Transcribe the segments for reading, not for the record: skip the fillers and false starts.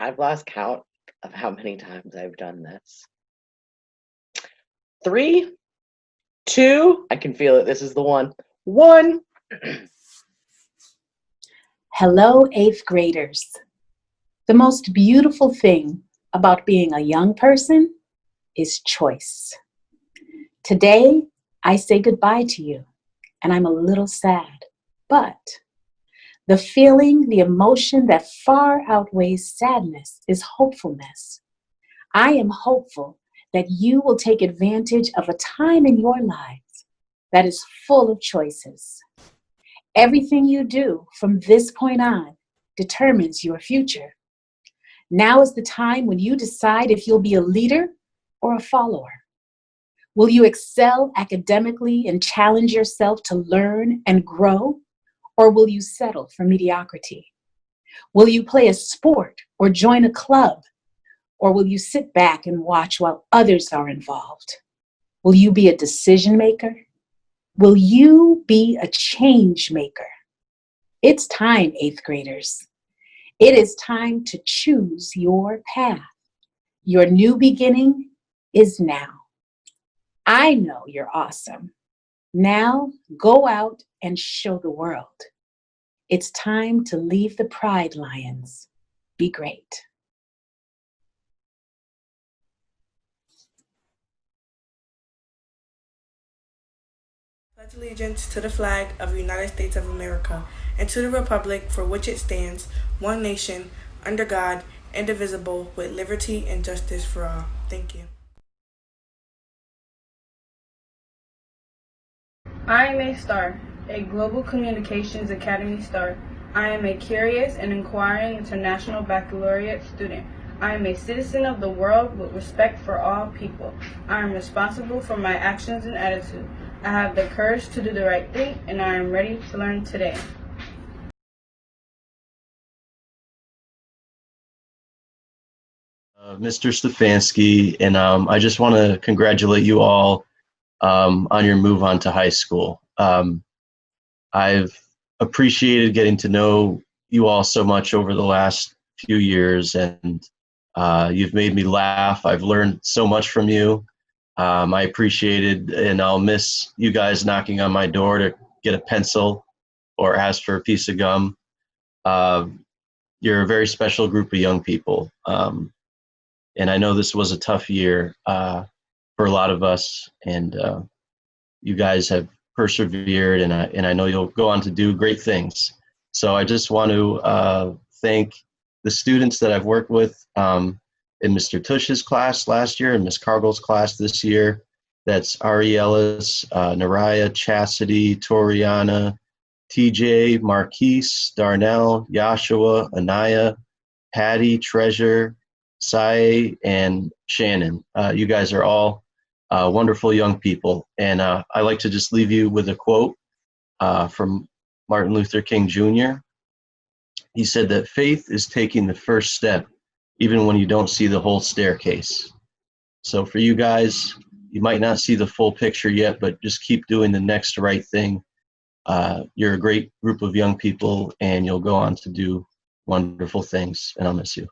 I've lost count of how many times I've done this. 3, 2, I can feel it. This is the one. 1. Hello, 8th graders. The most beautiful thing about being a young person is choice. Today, I say goodbye to you, and I'm a little sad, but the feeling, the emotion that far outweighs sadness is hopefulness. I am hopeful that you will take advantage of a time in your lives that is full of choices. Everything you do from this point on determines your future. Now is the time when you decide if you'll be a leader or a follower. Will you excel academically and challenge yourself to learn and grow? Or will you settle for mediocrity? Will you play a sport or join a club? Or will you sit back and watch while others are involved? Will you be a decision maker? Will you be a change maker? It's time, 8th graders. It is time to choose your path. Your new beginning is now. I know you're awesome. Now go out and show the world. It's time to leave the pride lions. Be great. Pledge allegiance to the flag of the United States of America and to the republic for which it stands, one nation, under God, indivisible, with liberty and justice for all. Thank you. I am a star, a Global Communications Academy star. I am a curious and inquiring international baccalaureate student. I am a citizen of the world with respect for all people. I am responsible for my actions and attitude. I have the courage to do the right thing, and I am ready to learn today. Mr. Stefanski, and I just want to congratulate you all on your move on to high school. I've appreciated getting to know you all so much over the last few years, and you've made me laugh. I've learned so much from you. I appreciated, and I'll miss you guys knocking on my door to get a pencil or ask for a piece of gum. You're a very special group of young people. And I know this was a tough year for a lot of us, and you guys have persevered, and I know you'll go on to do great things. So I just want to thank the students that I've worked with in Mr. Tush's class last year and Ms. Cargill's class this year. That's Ari Ellis, Naraya, Chastity, Toriana, TJ, Marquise, Darnell, Joshua, Anaya, Patty, Treasure, Sai, and Shannon. You guys are all wonderful young people. And I like to just leave you with a quote from Martin Luther King Jr. He said that faith is taking the first step, even when you don't see the whole staircase. So for you guys, you might not see the full picture yet, but just keep doing the next right thing. You're a great group of young people, and you'll go on to do wonderful things, and I'll miss you.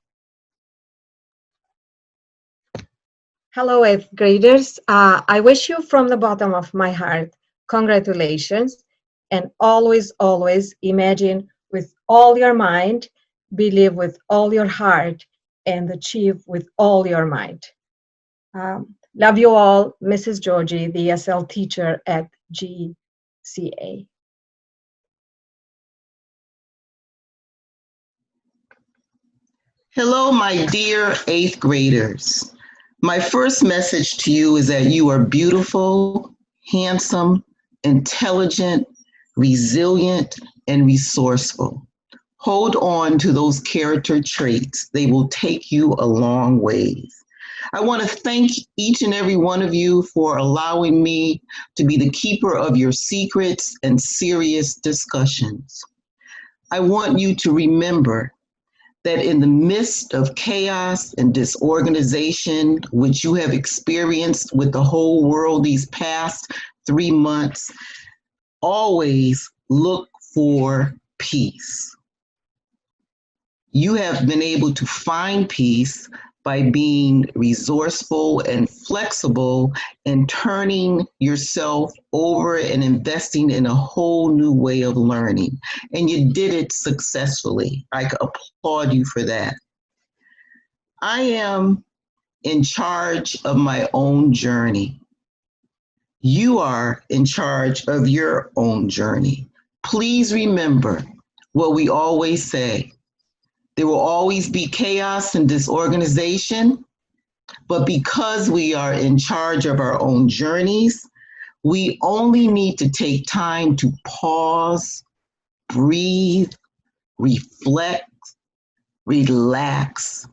Hello, 8th graders. I wish you from the bottom of my heart, congratulations, and always, always imagine with all your mind, believe with all your heart, and achieve with all your might. Love you all, Mrs. Georgie, the ESL teacher at GCA. Hello, my dear 8th graders. My first message to you is that you are beautiful, handsome, intelligent, resilient, and resourceful. Hold on to those character traits. They will take you a long ways. I want to thank each and every one of you for allowing me to be the keeper of your secrets and serious discussions. I want you to remember that in the midst of chaos and disorganization, which you have experienced with the whole world these past 3 months, always look for peace. You have been able to find peace by being resourceful and flexible and turning yourself over and investing in a whole new way of learning. And you did it successfully. I applaud you for that. I am in charge of my own journey. You are in charge of your own journey. Please remember what we always say. There will always be chaos and disorganization, but because we are in charge of our own journeys, we only need to take time to pause, breathe, reflect, relax,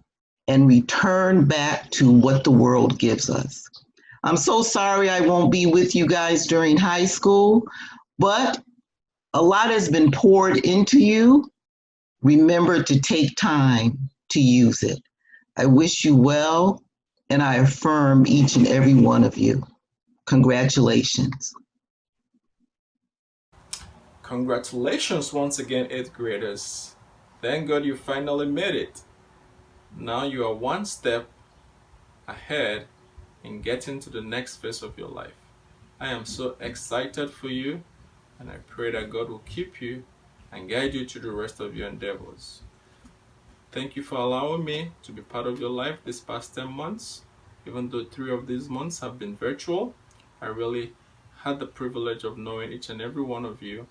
and return back to what the world gives us. I'm so sorry I won't be with you guys during high school, but a lot has been poured into you. Remember to take time to use it. I wish you well, and I affirm each and every one of you. Congratulations. Congratulations once again, 8th graders. Thank God you finally made it. Now you are one step ahead in getting to the next phase of your life. I am so excited for you, and I pray that God will keep you and guide you to the rest of your endeavors. Thank you for allowing me to be part of your life this past 10 months. Even though 3 of these months have been virtual, I really had the privilege of knowing each and every one of you,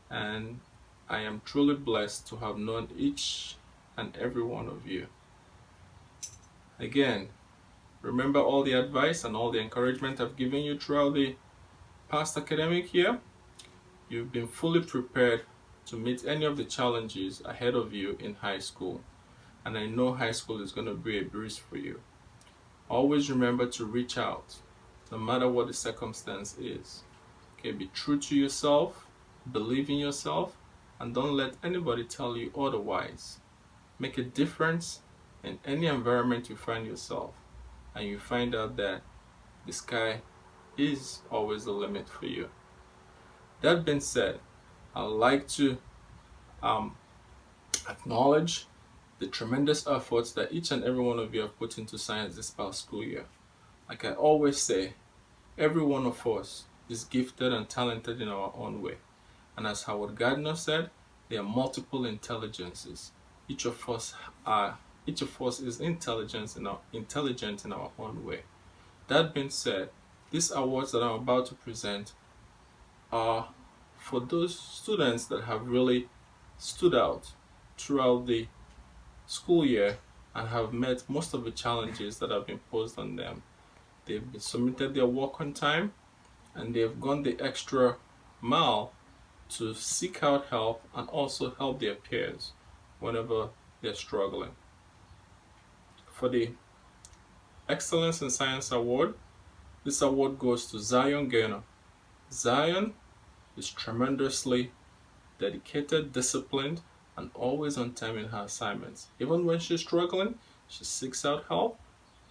and I am truly blessed to have known each and every one of you. Again, remember all the advice and all the encouragement I've given you throughout the past academic year. You've been fully prepared to meet any of the challenges ahead of you in high school, and I know high school is going to be a breeze for you. Always remember to reach out, no matter what the circumstance is. Okay, be true to yourself, believe in yourself, and don't let anybody tell you otherwise. Make a difference in any environment you find yourself, and you find out that the sky is always the limit for you. That being said, I'd like to acknowledge the tremendous efforts that each and every one of you have put into science this past school year. Like I always say, every one of us is gifted and talented in our own way. And as Howard Gardner said, there are multiple intelligences. Each of us is intelligent in our own way. That being said, these awards that I'm about to present are for those students that have really stood out throughout the school year and have met most of the challenges that have been posed on them. They've submitted their work on time, and they've gone the extra mile to seek out help and also help their peers whenever they're struggling. For the Excellence in Science Award, this award goes to Zion Gaynor. Zion is tremendously dedicated, disciplined, and always on time in her assignments. Even when she's struggling, she seeks out help,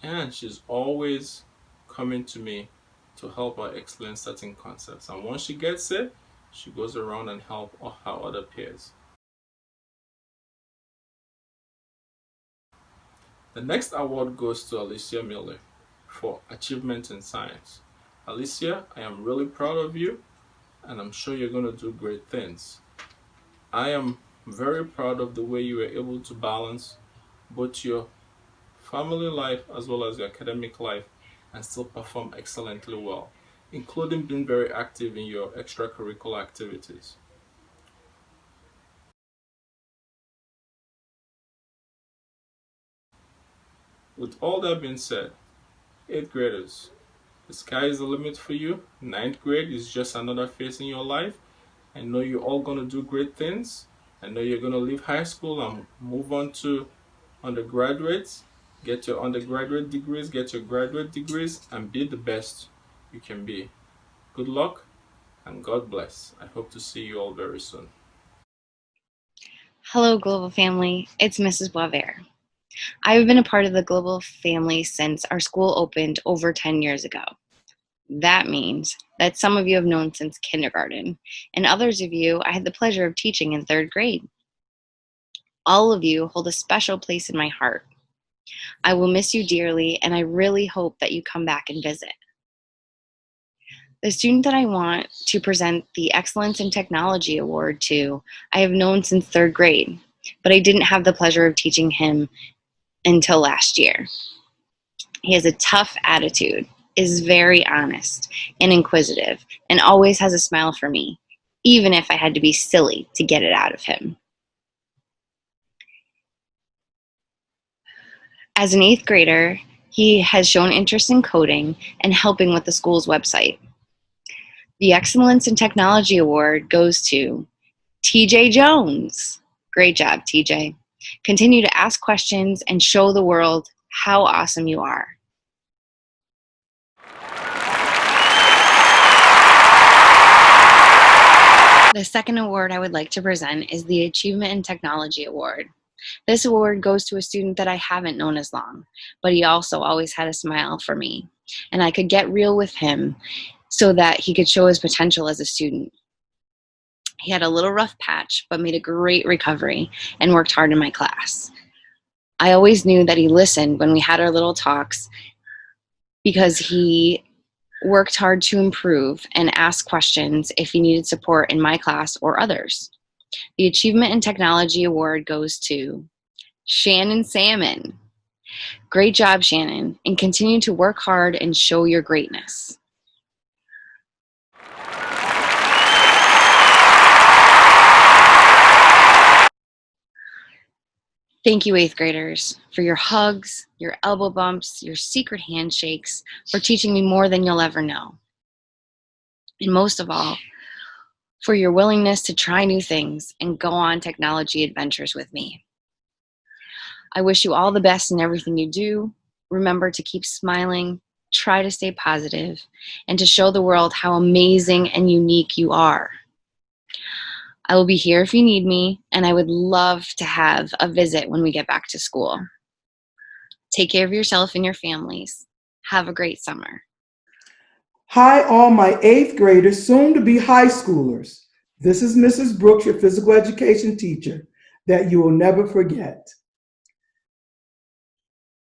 and she's always coming to me to help her explain certain concepts. And once she gets it, she goes around and help her other peers. The next award goes to Alicia Miller for achievement in science. Alicia, I am really proud of you, and I'm sure you're going to do great things. I am very proud of the way you were able to balance both your family life as well as your academic life and still perform excellently well, including being very active in your extracurricular activities. With all that being said, 8th graders, the sky is the limit for you. 9th grade is just another phase in your life. I know you're all going to do great things. I know you're going to leave high school and move on to undergraduates, get your undergraduate degrees, get your graduate degrees, and be the best you can be. Good luck and God bless. I hope to see you all very soon. Hello, Global Family. It's Mrs. Boisvert. I've been a part of the Global Family since our school opened over 10 years ago. That means that some of you have known since kindergarten, and others of you I had the pleasure of teaching in 3rd grade. All of you hold a special place in my heart. I will miss you dearly, and I really hope that you come back and visit. The student that I want to present the Excellence in Technology Award to, I have known since 3rd grade, but I didn't have the pleasure of teaching him until last year. He has a tough attitude, is very honest and inquisitive, and always has a smile for me, even if I had to be silly to get it out of him. As an 8th grader, he has shown interest in coding and helping with the school's website. The Excellence in Technology Award goes to TJ Jones. Great job, TJ. Continue to ask questions and show the world how awesome you are. The second award I would like to present is the Achievement in Technology Award. This award goes to a student that I haven't known as long, but he also always had a smile for me, and I could get real with him so that he could show his potential as a student. He had a little rough patch, but made a great recovery and worked hard in my class. I always knew that he listened when we had our little talks because he worked hard to improve and ask questions if he needed support in my class or others. The Achievement in Technology Award goes to Shannon Salmon. Great job, Shannon, and continue to work hard and show your greatness. Thank you, 8th graders, for your hugs, your elbow bumps, your secret handshakes, for teaching me more than you'll ever know. And most of all, for your willingness to try new things and go on technology adventures with me. I wish you all the best in everything you do. Remember to keep smiling, try to stay positive, and to show the world how amazing and unique you are. I will be here if you need me, and I would love to have a visit when we get back to school. Take care of yourself and your families. Have a great summer. Hi, all my 8th graders, soon to be high schoolers. This is Mrs. Brooks, your physical education teacher, that you will never forget.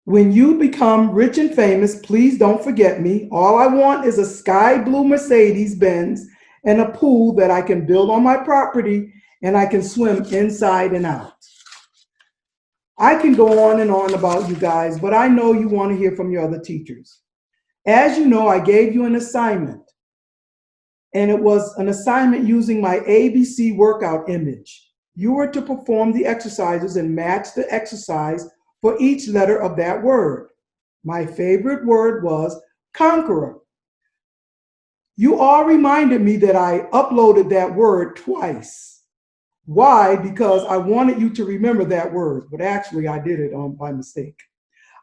When you become rich and famous, please don't forget me. All I want is a sky blue Mercedes-Benz and a pool that I can build on my property and I can swim inside and out. I can go on and on about you guys, but I know you want to hear from your other teachers. As you know, I gave you an assignment, and it was an assignment using my ABC workout image. You were to perform the exercises and match the exercise for each letter of that word. My favorite word was conqueror. You all reminded me that I uploaded that word twice. Why? Because I wanted you to remember that word, but actually I did it by mistake.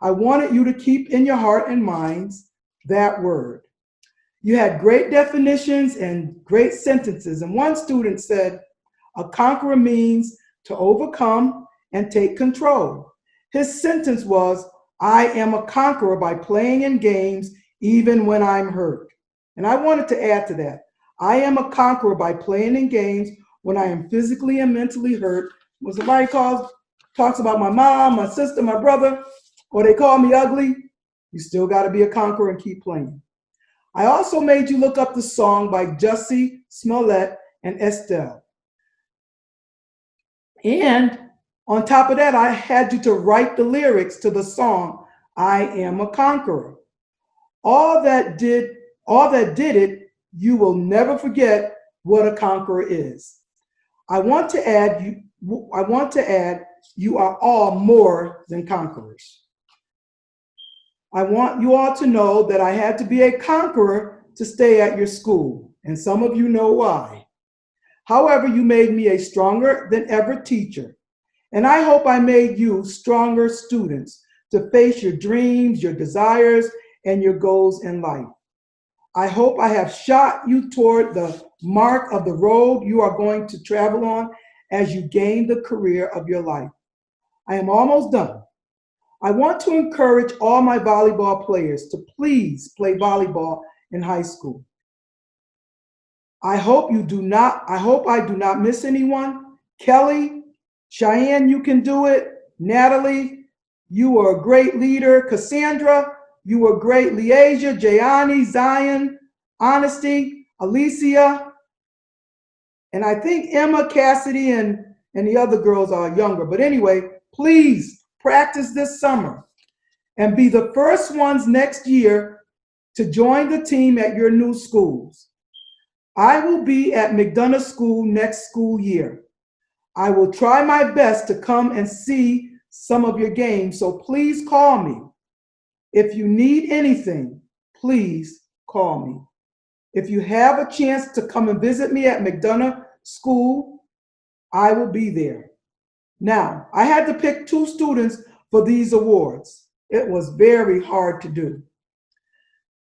I wanted you to keep in your heart and minds that word. You had great definitions and great sentences. And one student said, a conqueror means to overcome and take control. His sentence was, I am a conqueror by playing in games even when I'm hurt. And I wanted to add to that. I am a conqueror by playing in games when I am physically and mentally hurt. When somebody talks about my mom, my sister, my brother, or they call me ugly, you still got to be a conqueror and keep playing. I also made you look up the song by Jussie Smollett and Estelle. And on top of that, I had you to write the lyrics to the song, I Am a Conqueror. All that did it, you will never forget what a conqueror is. I want to add, you are all more than conquerors. I want you all to know that I had to be a conqueror to stay at your school, and some of you know why. However, you made me a stronger than ever teacher, and I hope I made you stronger students to face your dreams, your desires, and your goals in life. I hope I have shot you toward the mark of the road you are going to travel on as you gain the career of your life. I am almost done. I want to encourage all my volleyball players to please play volleyball in high school. I hope I do not miss anyone. Kelly, Cheyenne, you can do it. Natalie, you are a great leader. Cassandra, you were great. Leasia, Jayani, Zion, Honesty, Alicia, and I think Emma, Cassidy, and the other girls are younger. But anyway, please practice this summer and be the first ones next year to join the team at your new schools. I will be at McDonough School next school year. I will try my best to come and see some of your games, so please call me. If you need anything, please call me. If you have a chance to come and visit me at McDonough School, I will be there. Now, I had to pick 2 students for these awards. It was very hard to do.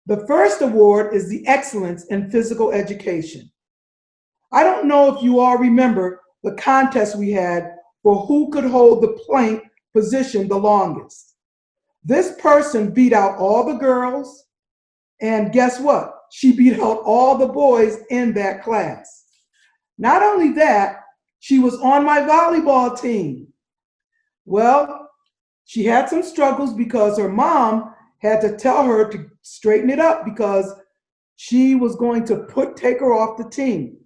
The first award is the Excellence in Physical Education. I don't know if you all remember the contest we had for who could hold the plank position the longest. This person beat out all the girls, and guess what? She beat out all the boys in that class. Not only that, she was on my volleyball team. Well, she had some struggles because her mom had to tell her to straighten it up because she was going to take her off the team.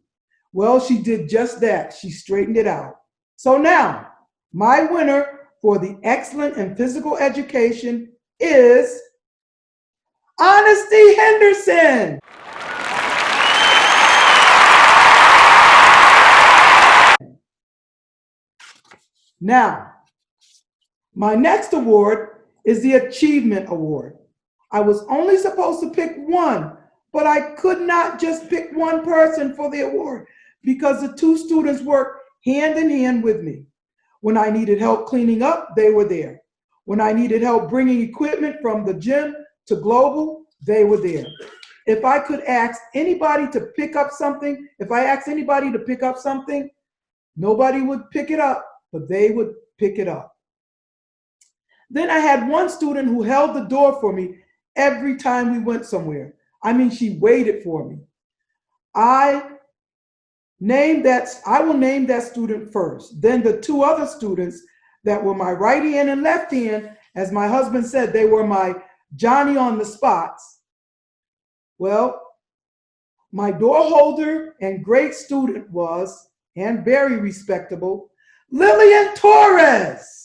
Well, she did just that. She straightened it out. So now, my winner for the Excellent in Physical Education is Honesty Henderson. Now, my next award is the Achievement Award. I was only supposed to pick one, but I could not just pick one person for the award because the 2 students worked hand in hand with me. When I needed help cleaning up, they were there. When I needed help bringing equipment from the gym to Global, they were there. If I could ask anybody to pick up something, nobody would pick it up, but they would pick it up. Then I had one student who held the door for me every time we went somewhere. I mean, she waited for me. I will name that student first. Then the 2 other students that were my right hand and left hand, as my husband said, they were my Johnny on the spots. Well, my door holder and great student was, and very respectable, Lillian Torres.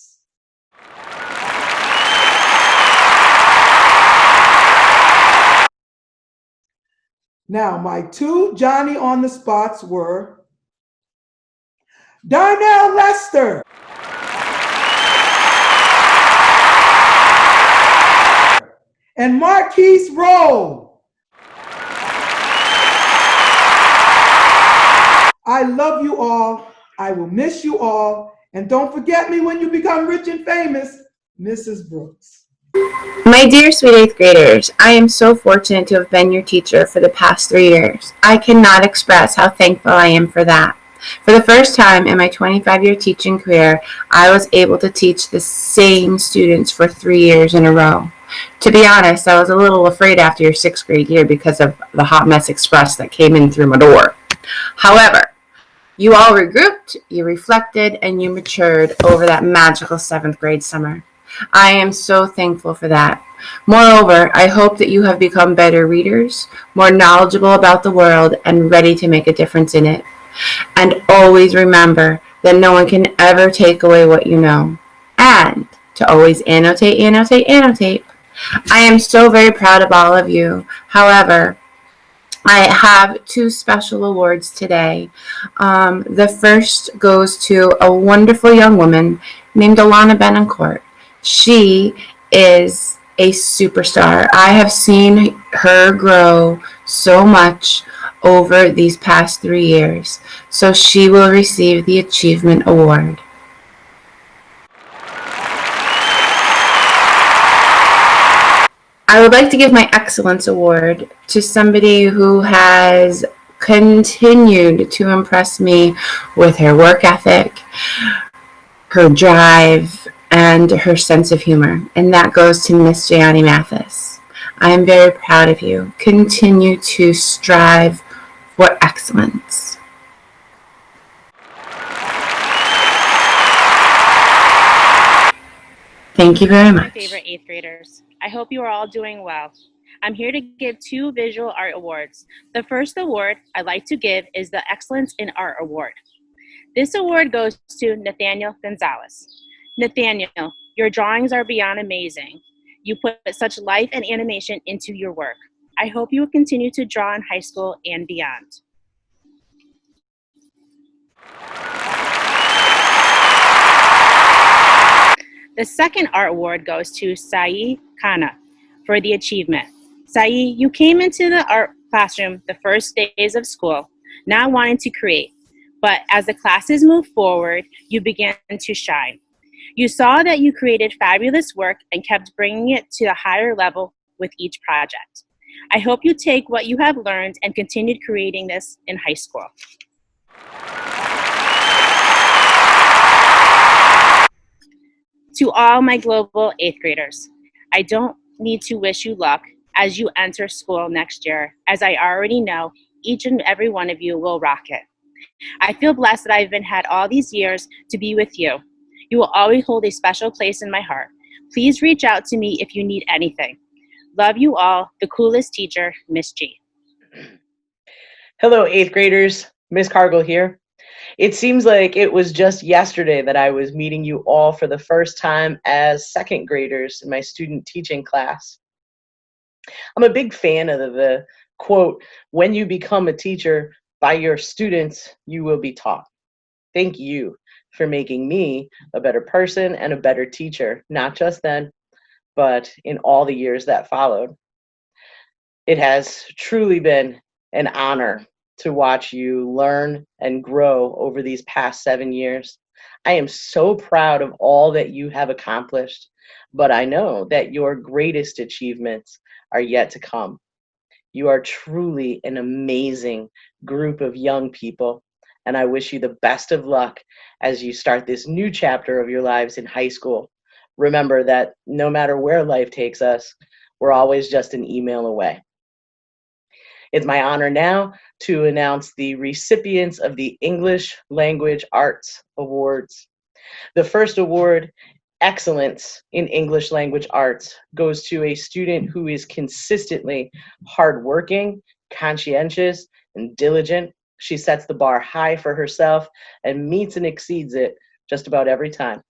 Now, my 2 Johnny on the spots were Darnell Lester and Marquise Rowe. I love you all. I will miss you all. And don't forget me when you become rich and famous, Mrs. Brooks. My dear sweet 8th graders, I am so fortunate to have been your teacher for the past 3 years. I cannot express how thankful I am for that. For the first time in my 25-year teaching career, I was able to teach the same students for 3 years in a row. To be honest, I was a little afraid after your 6th grade year because of the hot mess express that came in through my door. However, you all regrouped, you reflected, and you matured over that magical 7th grade summer. I am so thankful for that. Moreover, I hope that you have become better readers, more knowledgeable about the world, and ready to make a difference in it. And always remember that no one can ever take away what you know. And to always annotate, annotate, annotate. I am so very proud of all of you. However, I have 2 special awards today. The first goes to a wonderful young woman named Alana Benencourt. She is a superstar. I have seen her grow so much over these past 3 years. So she will receive the Achievement Award. I would like to give my Excellence Award to somebody who has continued to impress me with her work ethic, her drive, and her sense of humor, and that goes to Miss Jayani Mathis. I am very proud of you. Continue to strive for excellence. Thank you very My much. favorite 8th graders. I hope you are all doing well. I'm here to give 2 visual art awards. The first award I'd like to give is the Excellence in Art Award. This award goes to Nathaniel Gonzalez. Nathaniel, your drawings are beyond amazing. You put such life and animation into your work. I hope you will continue to draw in high school and beyond. The second art award goes to Sai Khanna for the achievement. Sai, you came into the art classroom the first days of school, not wanting to create, but as the classes moved forward, you began to shine. You saw that you created fabulous work and kept bringing it to a higher level with each project. I hope you take what you have learned and continued creating this in high school. To all my global 8th graders, I don't need to wish you luck as you enter school next year, as I already know each and every one of you will rock it. I feel blessed that I've been had all these years to be with you. You will always hold a special place in my heart. Please reach out to me if you need anything. Love you all, the coolest teacher, Miss G. Hello, 8th graders. Miss Cargill here. It seems like it was just yesterday that I was meeting you all for the first time as 2nd graders in my student teaching class. I'm a big fan of the quote, when you become a teacher, by your students, you will be taught. Thank you for making me a better person and a better teacher, not just then, but in all the years that followed. It has truly been an honor to watch you learn and grow over these past 7 years. I am so proud of all that you have accomplished, but I know that your greatest achievements are yet to come. You are truly an amazing group of young people, and I wish you the best of luck as you start this new chapter of your lives in high school. Remember that no matter where life takes us, we're always just an email away. It's my honor now to announce the recipients of the English Language Arts Awards. The first award, Excellence in English Language Arts, goes to a student who is consistently hardworking, conscientious, and diligent. She sets the bar high for herself and meets and exceeds it just about every time.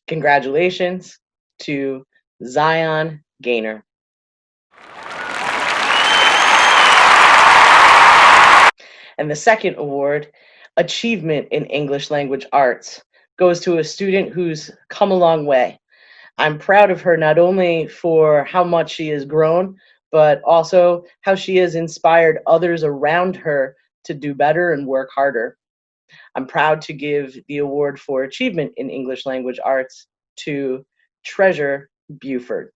Congratulations to Zion Gaynor. And the second award, Achievement in English Language Arts, goes to a student who's come a long way. I'm proud of her not only for how much she has grown, but also how she has inspired others around her to do better and work harder. I'm proud to give the award for Achievement in English Language Arts to Treasure Buford.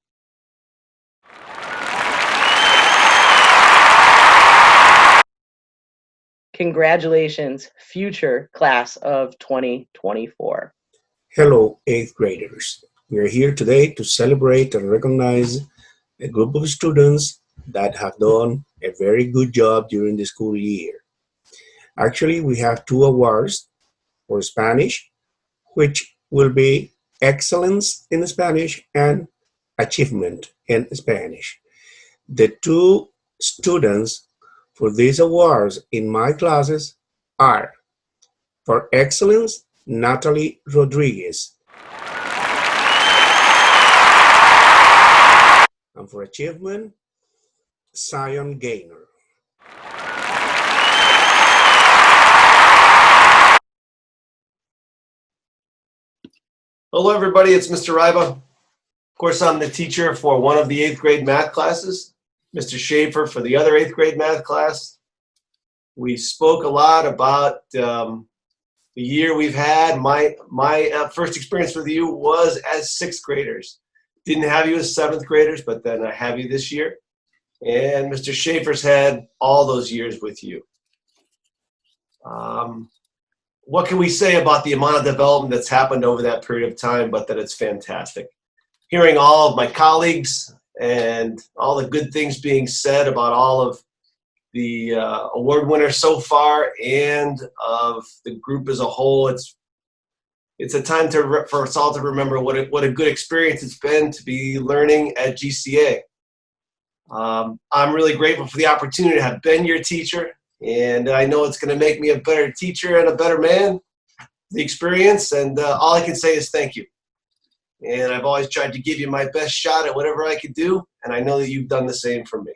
Congratulations, future class of 2024. Hello, 8th graders. We are here today to celebrate and recognize a group of students that have done a very good job during the school year. Actually, we have 2 awards for Spanish, which will be Excellence in Spanish and Achievement in Spanish. The 2 students for these awards in my classes are, for Excellence, Natalie Rodriguez, and for Achievement, Zion Gaynor. Hello, everybody. It's Mr. Riva. Of course, I'm the teacher for one of the 8th grade math classes, Mr. Schaefer for the other 8th grade math class. We spoke a lot about the year we've had. My first experience with you was as 6th graders. Didn't have you as 7th graders, but then I have you this year. And Mr. Schaefer's had all those years with you. What can we say about the amount of development that's happened over that period of time, but that it's fantastic. Hearing all of my colleagues and all the good things being said about all of the award winners so far and of the group as a whole, it's It's a time for us all to remember what a good experience it's been to be learning at GCA. I'm really grateful for the opportunity to have been your teacher, and I know it's going to make me a better teacher and a better man, the experience, and all I can say is thank you. And I've always tried to give you my best shot at whatever I could do, and I know that you've done the same for me.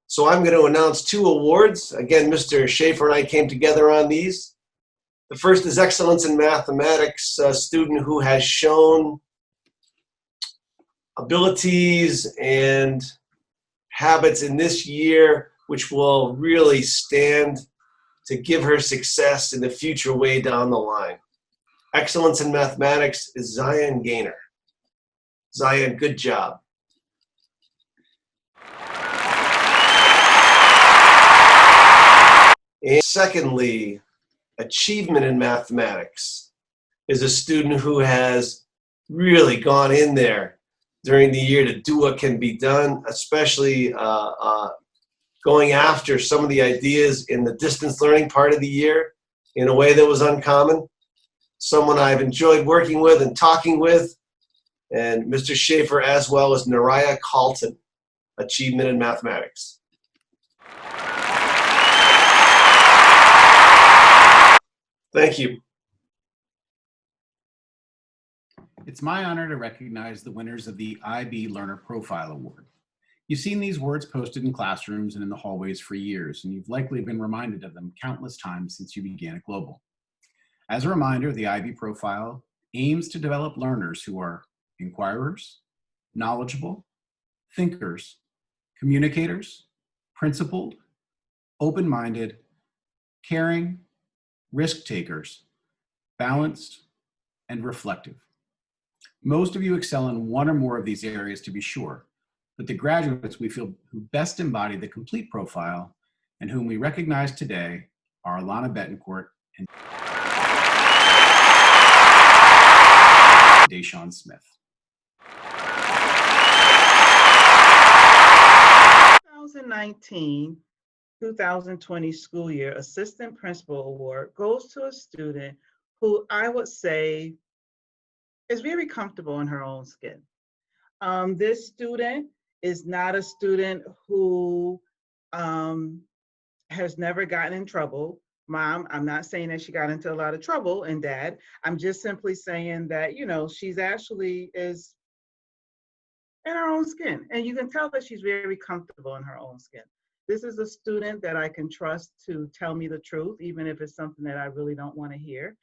So I'm going to announce 2 awards. Again, Mr. Schaefer and I came together on these. The first is Excellence in Mathematics, a student who has shown abilities and habits in this year which will really stand to give her success in the future way down the line. Excellence in Mathematics is Zion Gaynor. Zion, good job. And secondly, Achievement in Mathematics is a student who has really gone in there during the year to do what can be done, especially going after some of the ideas in the distance learning part of the year in a way that was uncommon. Someone I've enjoyed working with and talking with, and Mr. Schaefer as well as Naraya Carlton, Achievement in Mathematics. Thank you. It's my honor to recognize the winners of the IB Learner Profile Award. You've seen these words posted in classrooms and in the hallways for years, and you've likely been reminded of them countless times since you began at Global. As a reminder, the IB Profile aims to develop learners who are inquirers, knowledgeable, thinkers, communicators, principled, open-minded, caring, risk takers, balanced, and reflective. Most of you excel in one or more of these areas, to be sure, but the graduates we feel who best embody the complete profile and whom we recognize today are Alana Betancourt and Deshaun Smith. 2019-2020 school year Assistant Principal Award goes to a student who I would say is very comfortable in her own skin. This student is not a student who has never gotten in trouble. Mom, I'm not saying that she got into a lot of trouble, and Dad, I'm just simply saying that, you know, she's actually is in her own skin. And you can tell that she's very comfortable in her own skin. This is a student that I can trust to tell me the truth, even if it's something that I really don't want to hear.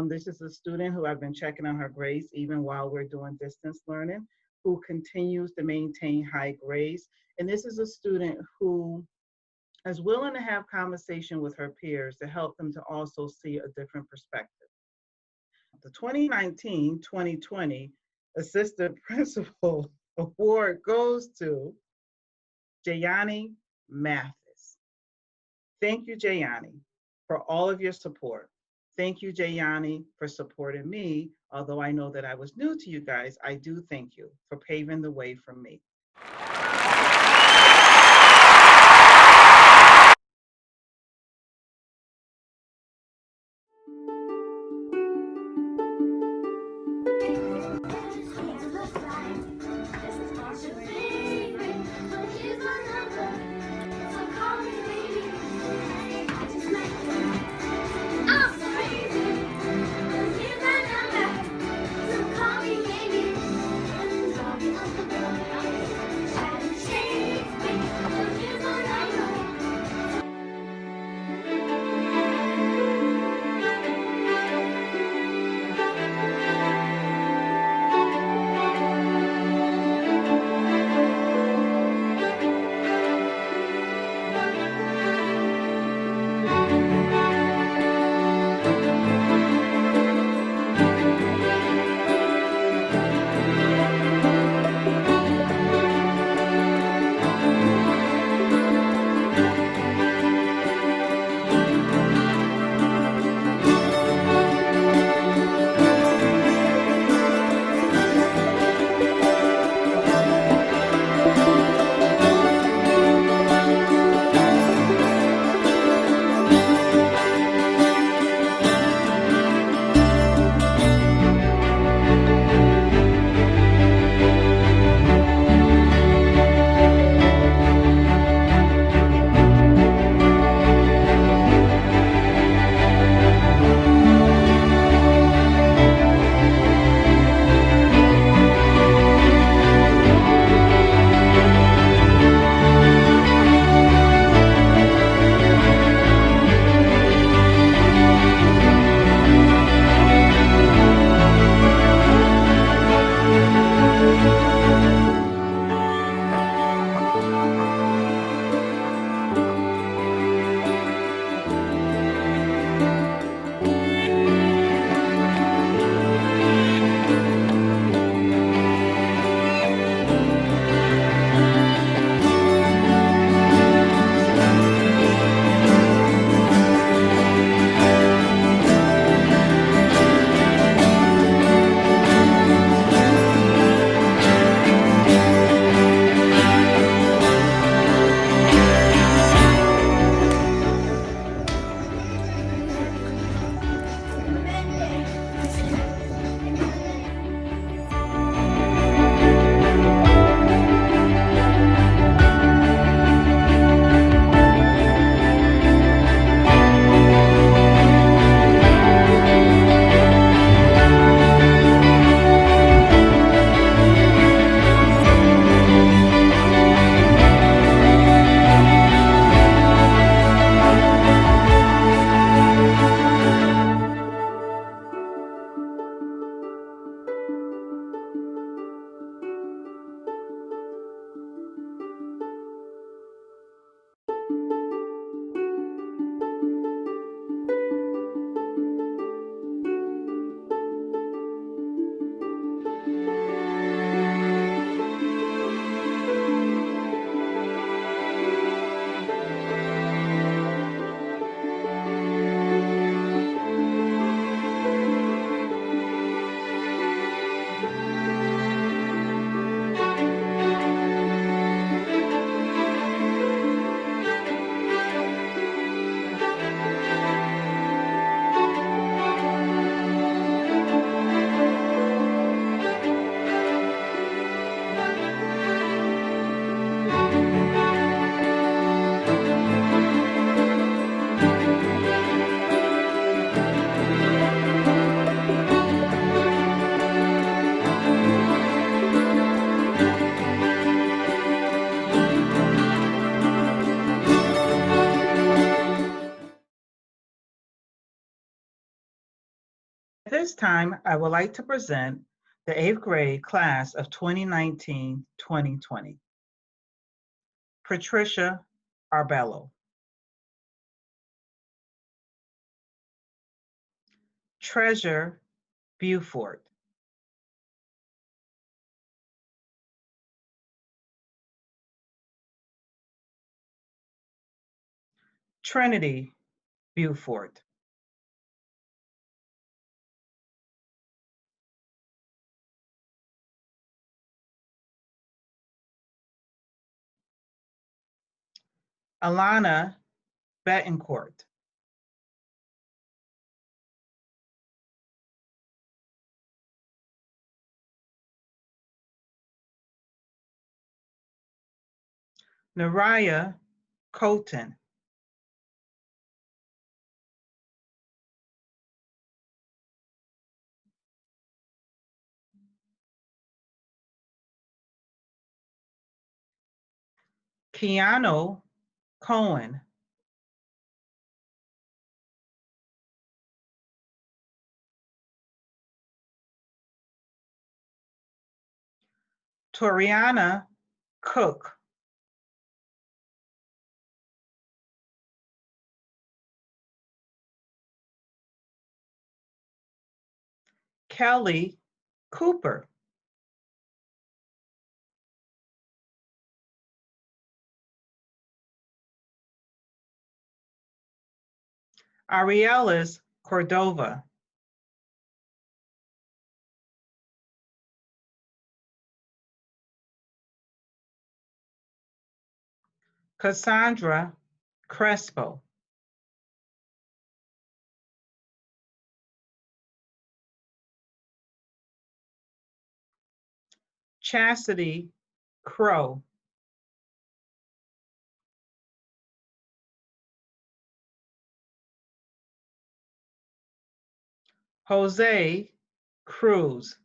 This is a student who I've been checking on her grades even while we're doing distance learning, who continues to maintain high grades. And this is a student who is willing to have conversation with her peers to help them to also see a different perspective. The 2019-2020 Assistant Principal Award goes to Jayani Mathis. Thank you, Jayani, for all of your support. Thank you, Jayani, for supporting me. Although I know that I was new to you guys, I do thank you for paving the way for me. this time, I would like to present the 8th grade class of 2019-2020. Patricia Arbello. Treasure Buford. Trinity Buford. Alana Betancourt. Naraya Colton. Keanu Cohen. Toriana Cook. Kelly Cooper. Arielis Cordova. Cassandra Crespo. Chastity Crow. Jose Cruz.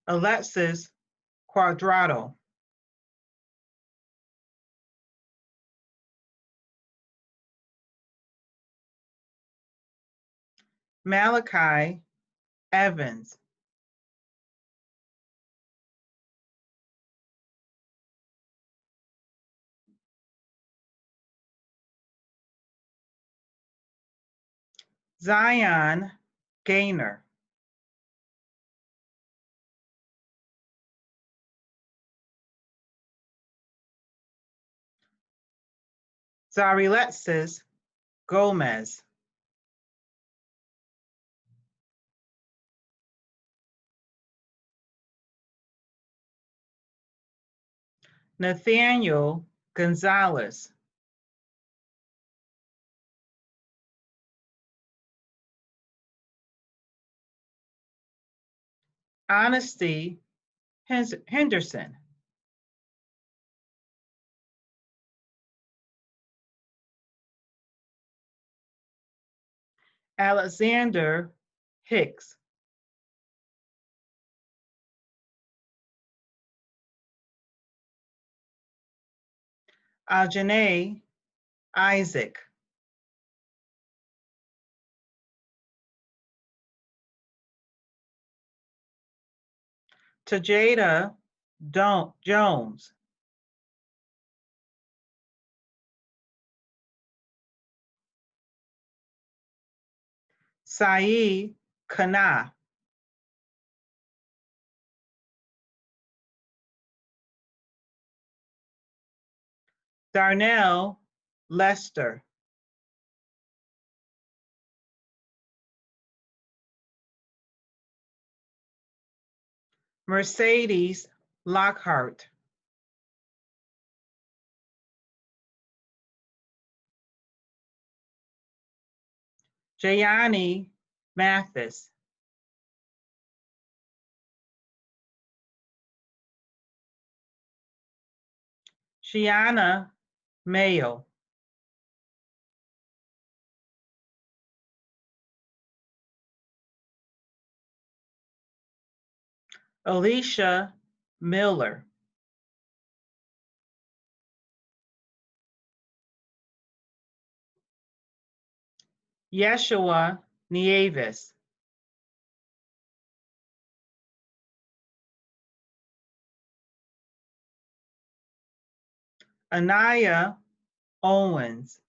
Alexis Quadrado. Malachi Evans. Zion Gaynor. Zarilexis Gomez. Nathaniel Gonzalez. Honesty Henderson. Alexander Hicks. Ajane Isaac. Tajada Jones. Saeed Kana. Darnell Lester. Mercedes Lockhart. Jayani Mathis. Shiana Mayo. Alicia Miller. Yeshua Nieves. Anaya Owens.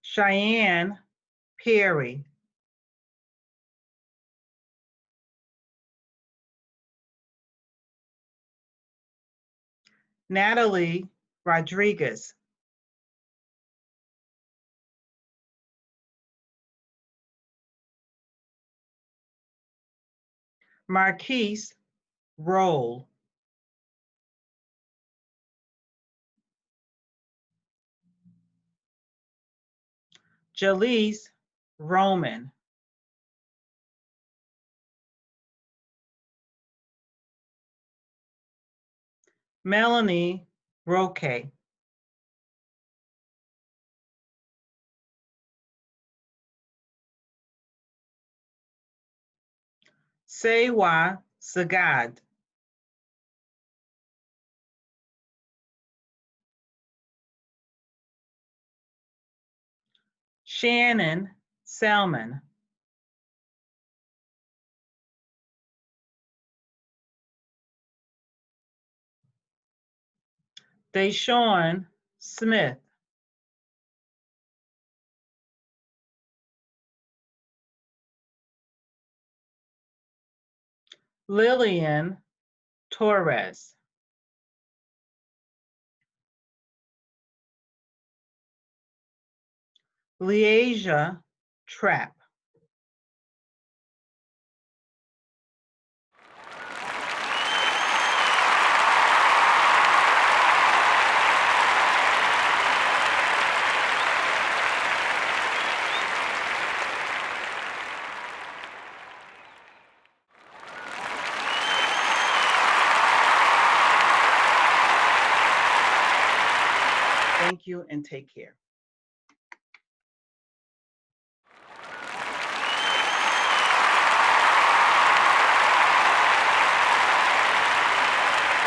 Cheyenne Perry. Natalie Rodriguez. Marquise Roll. Jalise Roman. Melanie Roque. Sewa Sagad. Shannon Selman. Deshawn Smith. Lillian Torres. Leasia Trapp. Thank you and take care.